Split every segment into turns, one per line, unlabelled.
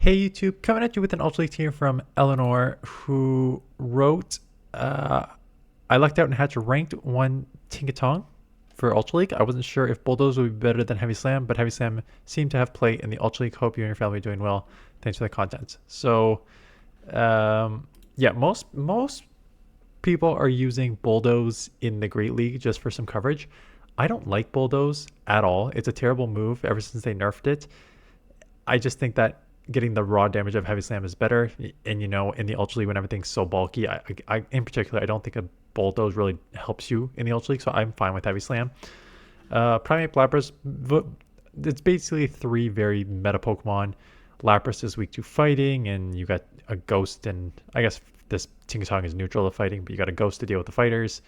Hey YouTube, coming at you with an Ultra League here from Eleanor, who wrote, I lucked out and hatched a ranked 1 Tinkaton for Ultra League. I wasn't sure if Bulldoze would be better than Heavy Slam, but Heavy Slam seemed to have play in the Ultra League. Hope you and your family are doing well. Thanks for the content. So, yeah, most people are using Bulldoze in the Great League just for some coverage. I don't like Bulldoze at all. It's a terrible move ever since they nerfed it. I just think that getting the raw damage of Heavy Slam is better. And, in the Ultra League, when everything's so bulky, I in particular, I don't think a Bulldoze really helps you in the Ultra League, so I'm fine with Heavy Slam. Primate Lapras, it's basically three very meta Pokemon. Lapras is weak to fighting, and you got a Ghost, and I guess this Tinkaton is neutral to fighting, but you got a Ghost to deal with the fighters.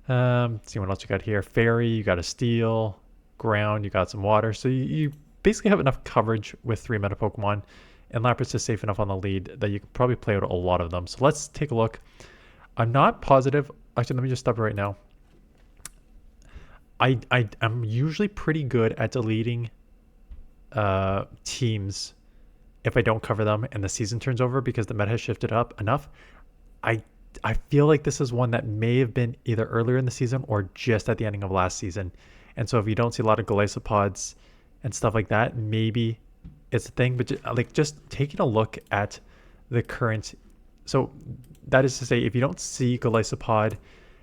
See what else you got here. Fairy, you got a Steel. Ground, you got some Water. So you basically have enough coverage with three meta Pokemon, and Lapras is safe enough on the lead that you can probably play out a lot of them. So let's take a look. I'm not positive. Actually, let me just stop it right now. I'm usually pretty good at deleting teams if I don't cover them and the season turns over because the meta has shifted up enough. I I feel like this is one that may have been either earlier in the season or just at the ending of last season. And so if you don't see a lot of Galacipods and stuff like that, maybe it's a thing. But just taking a look at the current, so that is to say, if you don't see Galacipod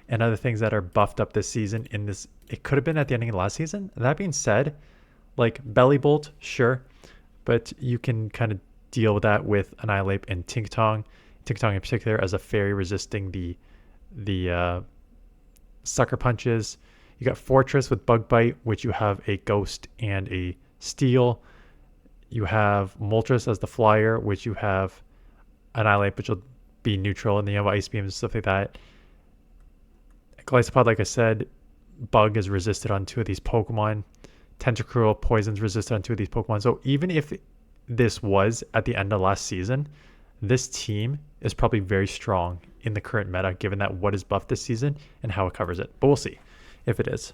and other things that are buffed up this season in this, it could have been at the ending of last season. That being said, like Belly Bolt, sure, but you can kind of deal with that with Annihilape and Tinkaton. Tinkaton in particular as a fairy resisting the sucker punches. You got Fortress with Bug Bite, which you have a Ghost and a Steel. You have Moltres as the flyer, which you have Annihilape, which will be neutral, and then you have Ice Beams and stuff like that. Glycopod, like I said, Bug is resisted on two of these Pokemon. Tentacruel, Poison's resisted on two of these Pokemon. So even if this was at the end of last season, this team is probably very strong in the current meta, given that what is buffed this season and how it covers it. But we'll see if it is.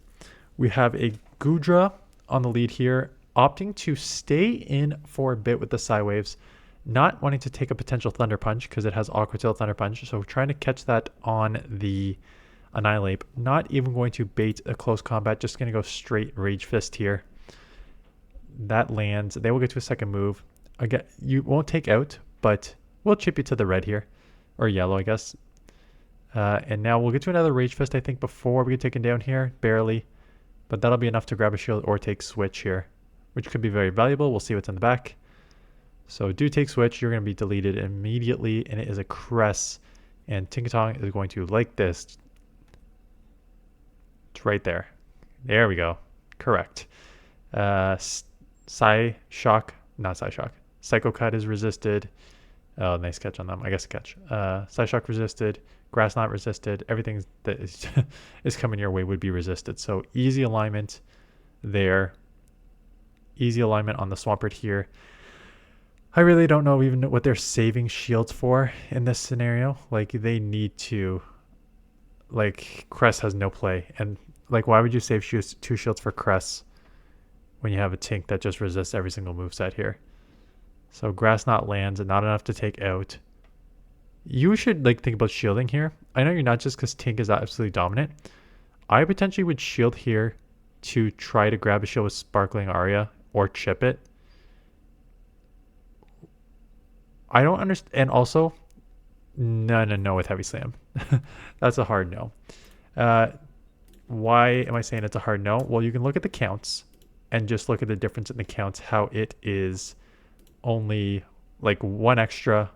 We have a Goodra on the lead here, opting to stay in for a bit with the Psywaves, not wanting to take a potential Thunder Punch because it has Aqua Tail Thunder Punch. So trying to catch that on the Annihilape. Not even going to bait a close combat, just going to go straight Rage Fist here. That lands. They will get to a second move. Again, you won't take out, but we'll chip you to the red here. Or yellow, I guess. And now we'll get to another Rage Fist, I think, before we get taken down here. Barely. But that'll be enough to grab a shield or take Switch here, which could be very valuable. We'll see what's in the back. So do take Switch. You're going to be deleted immediately, and it is a Cress. And Tinkaton is going to, like this, it's right there. There we go. Correct. Psyshock, not Psyshock. Psycho Cut is resisted. Oh, nice catch on them. I guess a catch. Psyshock resisted. Grass Knot resisted. Everything that is, is coming your way would be resisted. So easy alignment there. Easy alignment on the Swampert here. I really don't know even what they're saving shields for in this scenario. Like, they need to... Like, Cress has no play. And, like, why would you save two shields for Cress when you have a Tink that just resists every single moveset here? So Grass Knot lands and not enough to take out. You should, like, think about shielding here. I know you're not just because Tink is absolutely dominant. I potentially would shield here to try to grab a shield with Sparkling Aria or chip it. I don't understand. And also, no with Heavy Slam. That's a hard no. Why am I saying it's a hard no? Well, you can look at the counts and just look at the difference in the counts, how it is only like one extra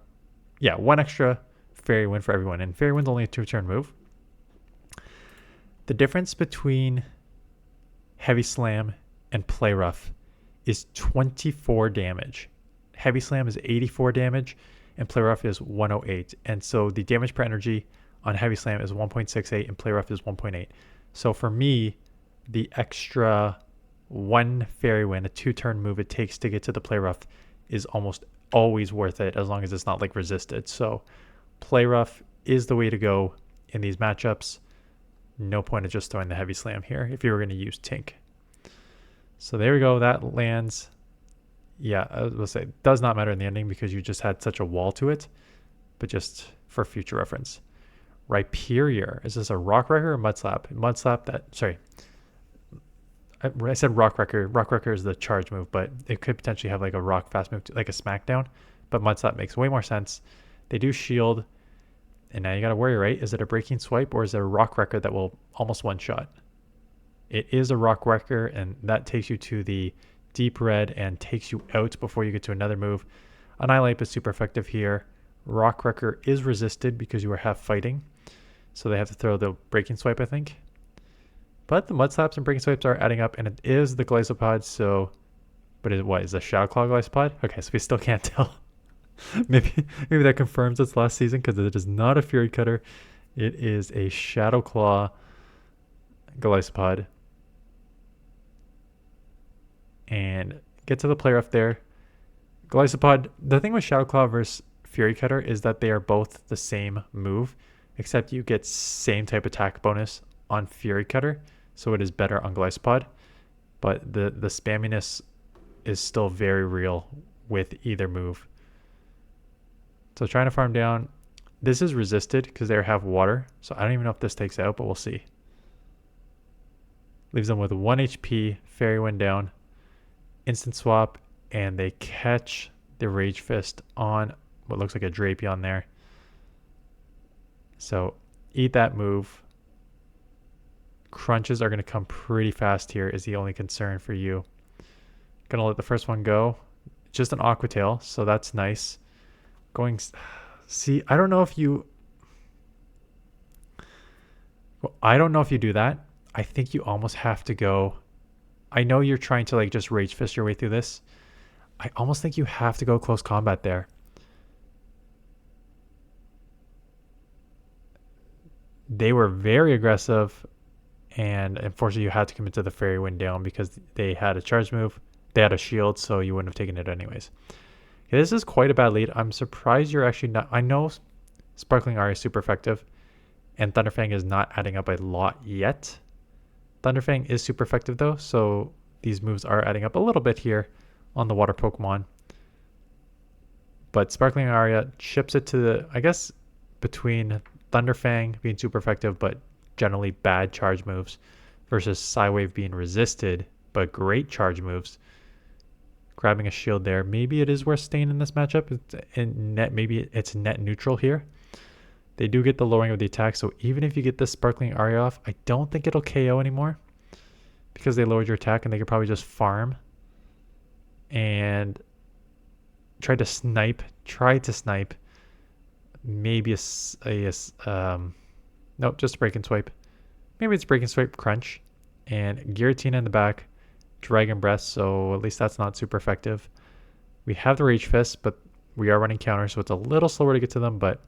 Fairy Wind for everyone. And Fairy Wind's only a 2-turn move. The difference between Heavy Slam and Play Rough is 24 damage. Heavy Slam is 84 damage and Play Rough is 108. And so the damage per energy on Heavy Slam is 1.68 and Play Rough is 1.8. So for me, the extra one Fairy Wind, a 2-turn move it takes to get to the Play Rough is almost always worth it as long as it's not like resisted. So Play Rough is the way to go in these matchups. No point of just throwing the Heavy Slam here if you were going to use Tink. So there we go. That lands. Yeah, I was gonna say, does not matter in the ending because you just had such a wall to it, but just for future reference. Rhyperior. Is this a Rock Wrecker or Mud Slap? Mud Slap that, sorry. I said Rock Wrecker. Rock Wrecker is the charge move, but it could potentially have like a Rock fast move, like a Smackdown. But Mud Slap makes way more sense. They do shield, and now you gotta worry, right? Is it a Breaking Swipe or is it a Rock Wrecker that will almost one-shot? It is a Rock Wrecker, and that takes you to the deep red and takes you out before you get to another move. Annihilape is super effective here. Rock Wrecker is resisted because you are half fighting, so they have to throw the Breaking Swipe, I think. But the Mud Slaps and Breaking Swipes are adding up, and it is the Glycopod, so... But is a Shadow Claw Glycopod? Okay, so we still can't tell. maybe that confirms it's last season, because it is not a Fury Cutter. It is a Shadow Claw Glycopod. And get to the player up there. Glycopod, the thing with Shadow Claw versus Fury Cutter is that they are both the same move, except you get same type attack bonus on Fury Cutter, so it is better on Glycopod. But the spamminess is still very real with either move. So trying to farm down. This is resisted because they have water, so I don't even know if this takes out, but we'll see. Leaves them with 1 HP, Fairy Wind down, instant swap, and they catch the Rage Fist on what looks like a Drapion there. So eat that move. Crunches are going to come pretty fast here is the only concern for you. Gonna let the first one go. Just an Aqua Tail, so that's nice. See, I don't know if you... Well, I don't know if you do that. I think you almost have to go... I know you're trying to like just Rage Fist your way through this. I almost think you have to go close combat there. They were very aggressive, and unfortunately you had to commit to the Fairy Wind down because they had a charge move. They had a shield, so you wouldn't have taken it anyways. Okay, this is quite a bad lead. I'm surprised you're actually not... I know Sparkling Aria is super effective, and Thunderfang is not adding up a lot yet. Thunderfang is super effective though, so these moves are adding up a little bit here on the water Pokemon. But Sparkling Aria ships it to the... I guess between Thunderfang being super effective, but generally bad charge moves, versus Psywave being resisted, but great charge moves. Grabbing a shield there. Maybe it is worth staying in this matchup. Maybe it's net neutral here. They do get the lowering of the attack, so even if you get this Sparkling Aria off, I don't think it'll KO anymore because they lowered your attack, and they could probably just farm and try to snipe. Maybe nope, just a Break and Swipe. Maybe it's Break and Swipe Crunch and Giratina in the back. Dragon Breath, so at least that's not super effective. We have the Rage Fist, but we are running counter, so it's a little slower to get to them, but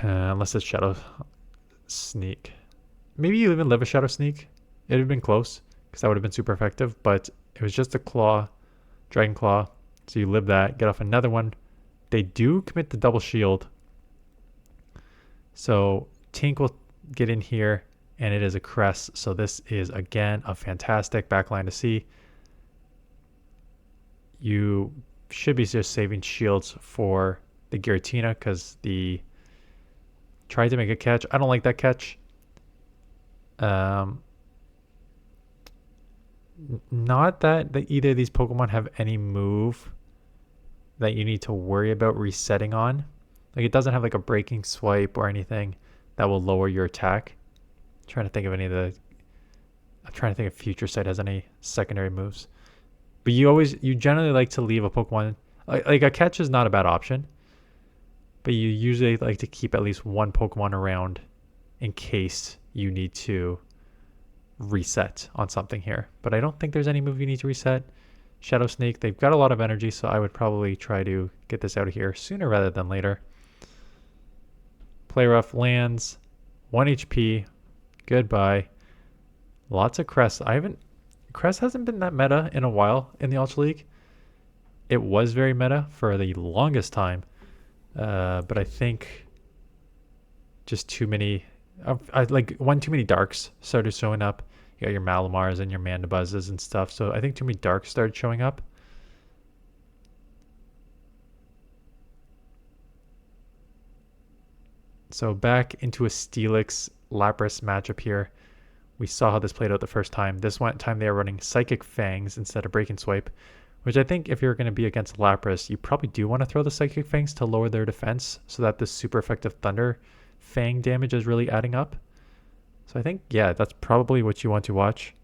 unless it's Shadow Sneak. Maybe you even live a Shadow Sneak. It would have been close, because that would have been super effective, but it was just a Claw, Dragon Claw, so you live that, get off another one. They do commit the double shield, so Tink will get in here, and it is a Crest, so this is again a fantastic backline to see. You should be just saving shields for the Giratina because the tried to make a catch. I don't like that catch. Not that either of these Pokemon have any move that you need to worry about resetting on. Like it doesn't have like a Breaking Swipe or anything that will lower your attack. I'm trying to think of any of the... I'm trying to think if Future Sight has any secondary moves. But you generally like to leave a Pokemon... Like a catch is not a bad option. But you usually like to keep at least one Pokemon around in case you need to reset on something here. But I don't think there's any move you need to reset. Shadow Snake, they've got a lot of energy, so I would probably try to get this out of here sooner rather than later. Play Rough lands, 1 HP, goodbye. Lots of Crest. Crest hasn't been that meta in a while in the Ultra League. It was very meta for the longest time, but I think just too many, like one too many Darks started showing up, You got your Malamars and your Mandabuzzes and stuff. So I think too many Darks started showing up. So back into a Steelix Lapras matchup here. We saw how this played out the first time. This time they were running Psychic Fangs instead of Break and Swipe, which I think if you're going to be against Lapras, you probably do want to throw the Psychic Fangs to lower their defense so that this super effective Thunder Fang damage is really adding up. So I think, yeah, that's probably what you want to watch.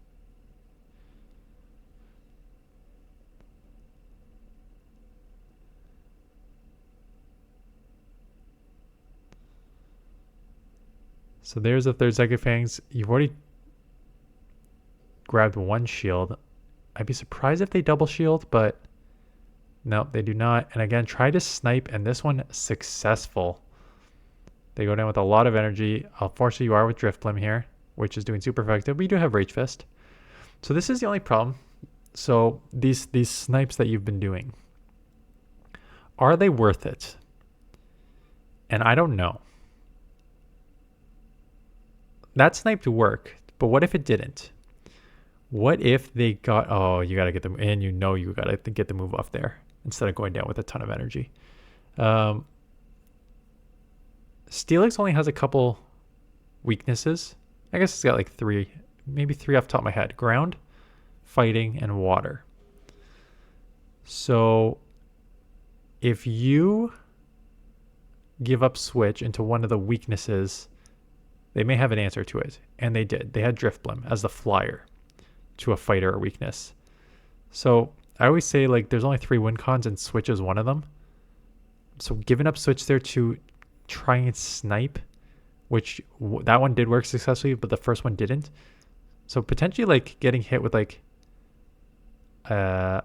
So there's the third Psychic Fangs. You've already grabbed one shield. I'd be surprised if they double shield, but no, they do not. And again, try to snipe, and this one successful. They go down with a lot of energy. Unfortunately, you are with Drift Blim here, which is doing super effective, but you do have Rage Fist. So this is the only problem. So these snipes that you've been doing, are they worth it? And I don't know. That snipe worked, but what if it didn't? What if they got, oh, you got to get them in, you know you got to get the move off there instead of going down with a ton of energy. Steelix only has a couple weaknesses. I guess it's got like three, maybe three off the top of my head. Ground, fighting, and water. So if you give up switch into one of the weaknesses, they may have an answer to it. And they did. They had Drift Blim as the flyer to a fighter or weakness. So I always say like there's only 3 win cons and switch is one of them. So giving up switch there to try and snipe, which that one did work successfully, but the first one didn't. So potentially like getting hit with like a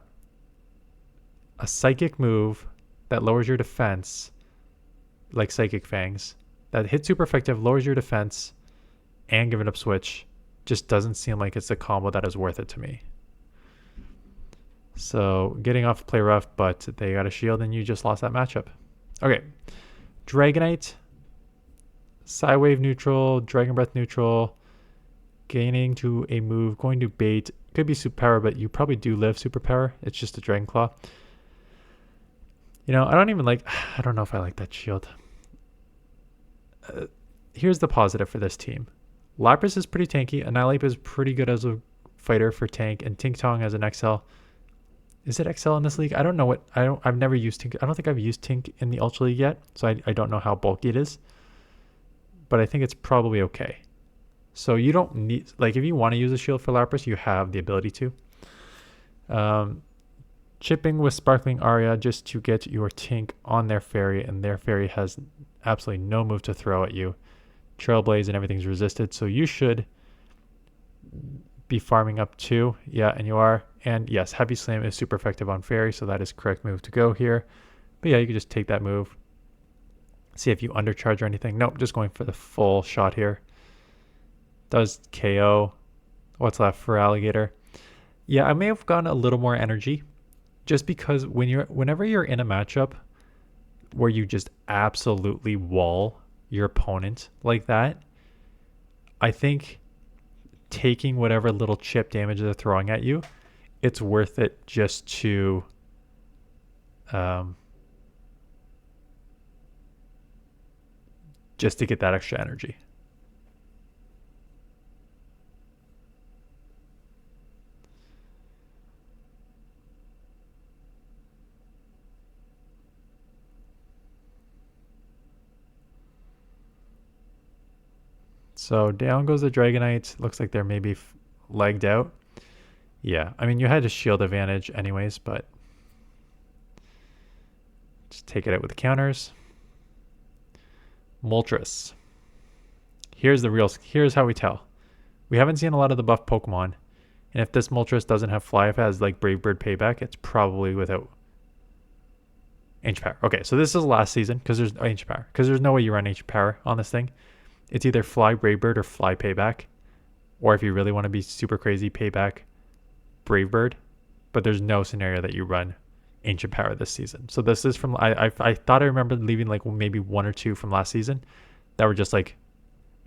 psychic move that lowers your defense, like Psychic Fangs, that hits super effective, lowers your defense, and giving up switch just doesn't seem like it's a combo that is worth it to me. So getting off play rough, but they got a shield and you just lost that matchup. Okay, Dragonite, Psywave neutral, Dragon Breath neutral, gaining to a move, going to bait, could be superpower, but you probably do live superpower. It's just a Dragon Claw. You know, I don't know if I like that shield. Here's the positive for this team. Lapras is pretty tanky. Annihilape is pretty good as a fighter for tank, and Tinkaton as an XL. Is it XL in this league? I don't know what. I've never used Tink. I don't think I've used Tink in the Ultra League yet, so I don't know how bulky it is. But I think it's probably okay. So you don't need, like, if you want to use a shield for Lapras, you have the ability to. Chipping with Sparkling Aria just to get your Tink on their fairy, and their fairy has absolutely no move to throw at you. Trailblaze and everything's resisted, so you should be farming up too. Yeah, and you are. And yes, Heavy Slam is super effective on fairy, so that is correct move to go here. But yeah, you can just take that move. See if you undercharge or anything. Nope, just going for the full shot here. Does KO. What's left? Feraligatr. Yeah, I may have gone a little more energy, just because whenever you're in a matchup where you just absolutely wall your opponent like that, I think taking whatever little chip damage they're throwing at you, it's worth it just to get that extra energy. So down goes the Dragonite. Looks like they're maybe legged out. Yeah, I mean, you had a shield advantage anyways, but just take it out with the counters. Moltres. Here's how we tell. We haven't seen a lot of the buff Pokemon, and if this Moltres doesn't have Fly, if it has like Brave Bird Payback, it's probably without Ancient Power. Okay, so this is last season because there's Ancient Power, because there's no way you run Ancient Power on this thing. It's either Fly Brave Bird or Fly Payback, or if you really want to be super crazy, Payback Brave Bird. But there's no scenario that you run Ancient Power this season. So this is from, I thought I remember leaving like maybe 1 or 2 from last season that were just like,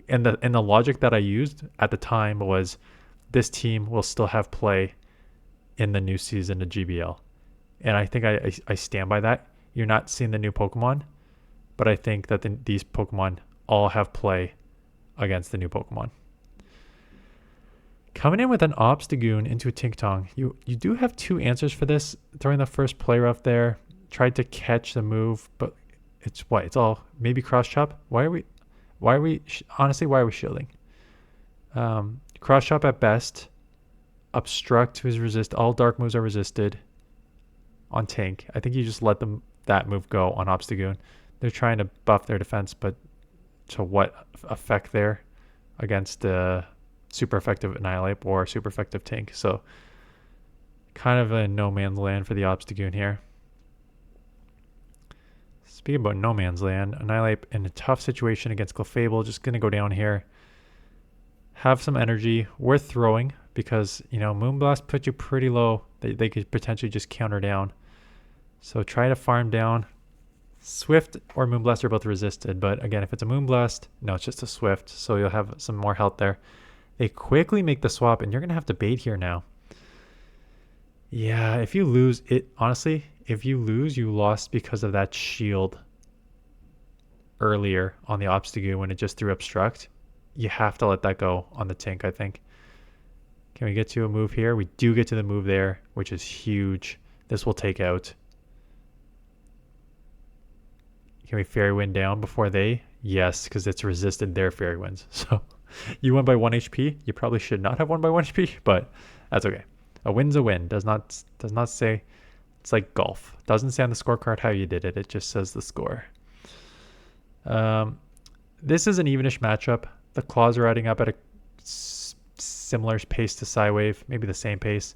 and the logic that I used at the time was this team will still have play in the new season of GBL. And I think I stand by that. You're not seeing the new Pokemon, but I think that these Pokemon all have play against the new Pokemon. Coming in with an Obstagoon into a Tinkaton, you do have two answers for this. Throwing the first play rough there, tried to catch the move, but it's all maybe cross chop. Why are we honestly, why are we shielding? Cross chop at best. Obstruct is resist. All dark moves are resisted on Tink. I think you just let that move go on Obstagoon. They're trying to buff their defense, but to what effect there against the super effective Annihilape or super effective Tink? So kind of a no man's land for the Obstagoon here. Speaking about no man's land, Annihilape in a tough situation against Clefable, just going to go down here. Have some energy, worth throwing, because, you know, Moonblast puts you pretty low. They could potentially just counter down. So try to farm down. Swift or Moonblast are both resisted, but again, if it's a Moonblast, no, it's just a Swift, so you'll have some more health there. They quickly make the swap, and you're going to have to bait here now. Yeah, if you lose it, honestly, if you lose, you lost because of that shield earlier on the Obstagoon when it just threw Obstruct. You have to let that go on the Tink, I think. Can we get to a move here? We do get to the move there, which is huge. This will take out. Can we Fairy Wind down before they? Yes, because it's resisted their Fairy Winds. So you won by 1 HP. You probably should not have won by 1 HP, but that's okay. A win's a win. Does not say. It's like golf. Doesn't say on the scorecard how you did it. It just says the score. This is an evenish matchup. The claws are adding up at a similar pace to Psywave, maybe the same pace.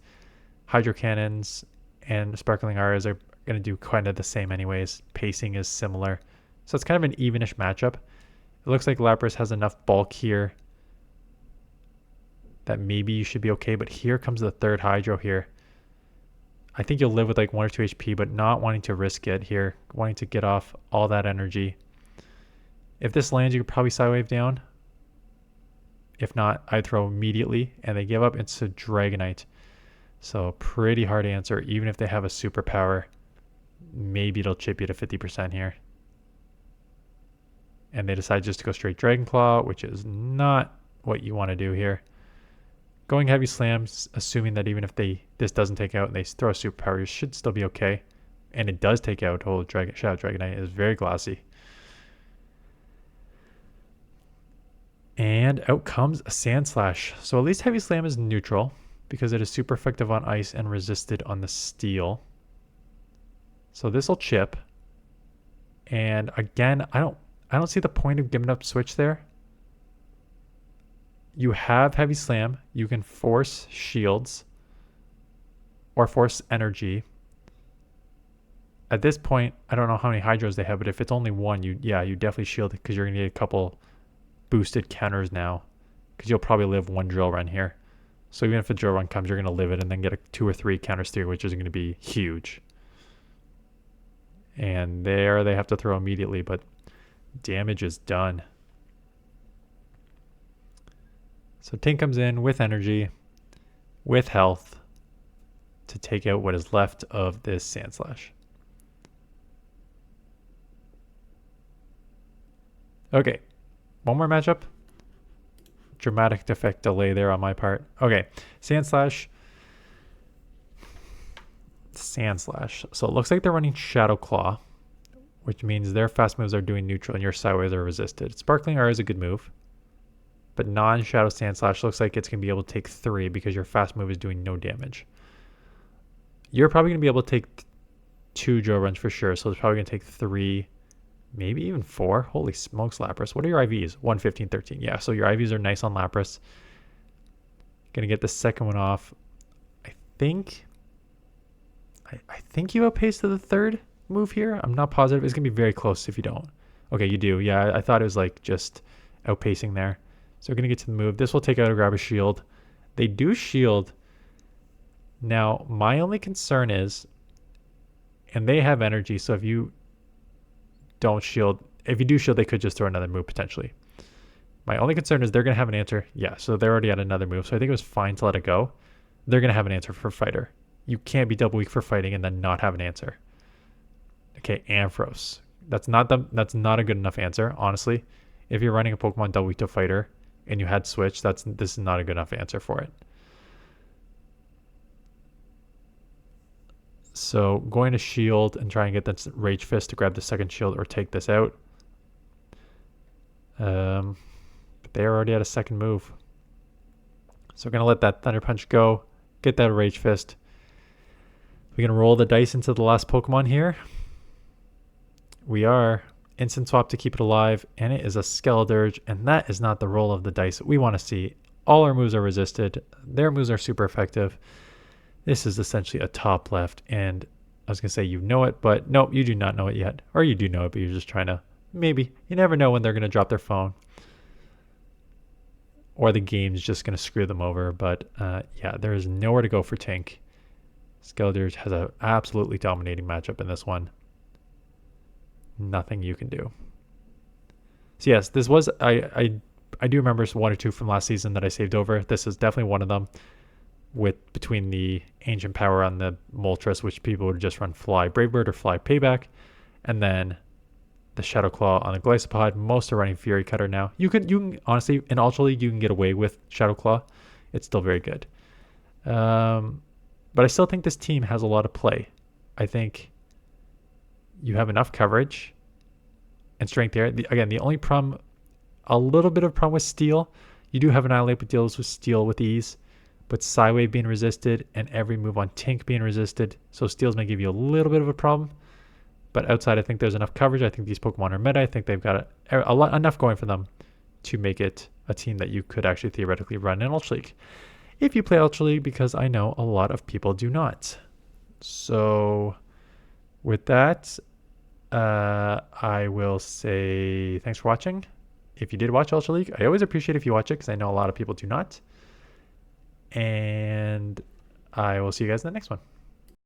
Hydro Cannons and Sparkling Auras are going to do kind of the same anyways. Pacing is similar. So it's kind of an evenish matchup. It looks like Lapras has enough bulk here that maybe you should be okay, but here comes the third Hydro here. I think you'll live with like 1 or 2 HP, but not wanting to risk it here, wanting to get off all that energy. If this lands, you could probably Psywave down. If not, I'd throw immediately, and they give up. It's a Dragonite. So pretty hard answer, even if they have a superpower. Maybe it'll chip you to 50% here. And they decide just to go straight Dragon Claw, which is not what you want to do here. Going heavy slams, assuming that even if this doesn't take out and they throw a superpower, you should still be okay. And it does take out. Oh, Shadow Dragonite is very glassy. And out comes a Sandslash. So at least Heavy Slam is neutral because it is super effective on ice and resisted on the steel. So this will chip. And again, I don't see the point of giving up switch there. You have Heavy Slam. You can force shields or force energy. At this point, I don't know how many Hydros they have, but if it's only one, you definitely shield it because you're going to get a couple boosted counters now because you'll probably live 1 drill run here. So even if a drill run comes, you're going to live it and then get a 2 or 3 counters through, which is going to be huge. And there they have to throw immediately, but damage is done. So Tink comes in with energy, with health, to take out what is left of this Sandslash. Okay, one more matchup. Dramatic defect delay there on my part. Okay, Sandslash. So it looks like they're running Shadow Claw, which means their fast moves are doing neutral and your sideways are resisted. Sparkling R is a good move, but non-Shadow Sandslash looks like it's going to be able to take 3 because your fast move is doing no damage. You're probably going to be able to take 2 drill runs for sure, so it's probably going to take 3, maybe even 4. Holy smokes, Lapras. What are your IVs? 1, 15, 13. Yeah, so your IVs are nice on Lapras. Going to get the second one off. I think you outpaced to the third move here. I'm not positive. It's going to be very close if you don't. Okay, you do. Yeah, I thought it was like just outpacing there. So we're going to get to the move. This will take out a grab a shield. They do shield. Now, my only concern is, and they have energy, so if you don't shield, if you do shield, they could just throw another move potentially. My only concern is they're going to have an answer. Yeah, so they're already at another move. So I think it was fine to let it go. They're going to have an answer for fighter. You can't be double weak for fighting and then not have an answer. Okay, Ampharos. That's not a good enough answer, honestly. If you're running a Pokemon double weak to fighter and you had switch, this is not a good enough answer for it. So going to shield and try and get that Rage Fist to grab the second shield or take this out. But they're already at a second move. So we're going to let that Thunder Punch go. Get that Rage Fist. We're going to roll the dice into the last Pokemon here. We are. Instant swap to keep it alive. And it is a Skeledirge. And that is not the roll of the dice that we want to see. All our moves are resisted. Their moves are super effective. This is essentially a top left. And I was going to say you know it. But nope, you do not know it yet. Or you do know it, but you're just trying to... Maybe. You never know when they're going to drop their phone. Or the game's just going to screw them over. But yeah, there is nowhere to go for Tink. Skeledirge has an absolutely dominating matchup in this one. Nothing you can do. So yes, this was... I do remember one or two from last season that I saved over. This is definitely one of them. With between the Ancient Power on the Moltres, which people would just run Fly Brave Bird or Fly Payback. And then... the Shadow Claw on the Glycopod. Most are running Fury Cutter now. You can honestly, in Ultra League, you can get away with Shadow Claw. It's still very good. But I still think this team has a lot of play. I think you have enough coverage and strength there. Again, the only problem, a little bit of problem with Steel. You do have an Annihilape that deals with Steel with ease, but Psywave being resisted and every move on Tink being resisted. So Steel's may give you a little bit of a problem. But outside, I think there's enough coverage. I think these Pokemon are meta. I think they've got enough going for them to make it a team that you could actually theoretically run in Ultra League. If you play Ultra League, because I know a lot of people do not. So with that, I will say thanks for watching. If you did watch Ultra League, I always appreciate if you watch it because I know a lot of people do not. And I will see you guys in the next one.